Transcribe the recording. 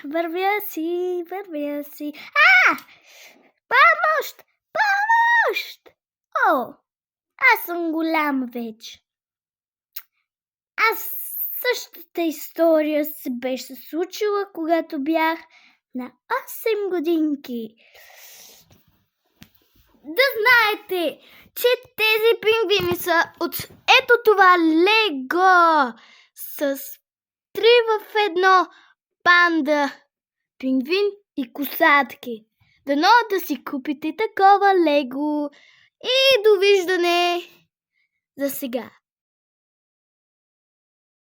Вървя си, вървя си. Помощ! Помощ! О, аз съм голям вече. Същата история се беше случила, когато бях на 8 годинки. Да знаете, че тези пингвини са от ето това лего с 3 в 1 панда, пингвин и косатки. Дано да си купите такова лего и довиждане за сега.